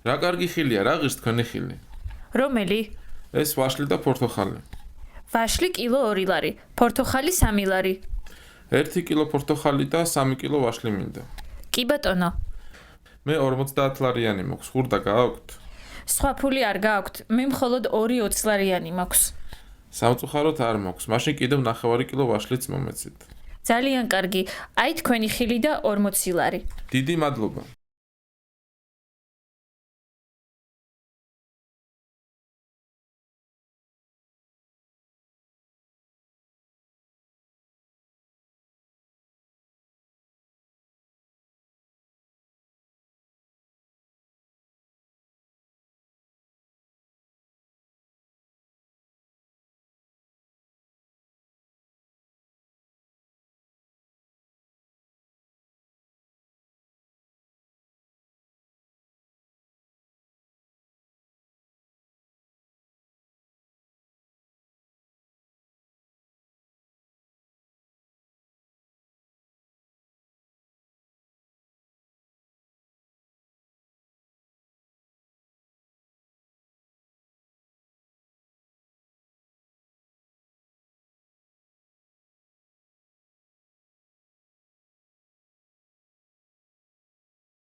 რა კარგი ხილია, რა ღირს თქვენი ხილი? რომელი? ეს ვაშლი და პორტოხალი. ვაშლი კილო 2 ლარი, პორტოხალი 3 ლარი. 1 კილო პორტოხალი და 3 კილო ვაშლი მინდა. კი ბატონო. მე 50 ლარიანი მაქვს, ხურდა გააქვთ? სხვა ფული არ გააქვთ, მე მხოლოდ 2 20 ლარიანი მაქვს. სამწუხაროდ არ მაქვს, მაშინ კიდევ 9 კილო ვაშლიც მომეცით. ძალიან კარგი, აი თქვენი ხილი და 40 ლარი. დიდი მადლობა.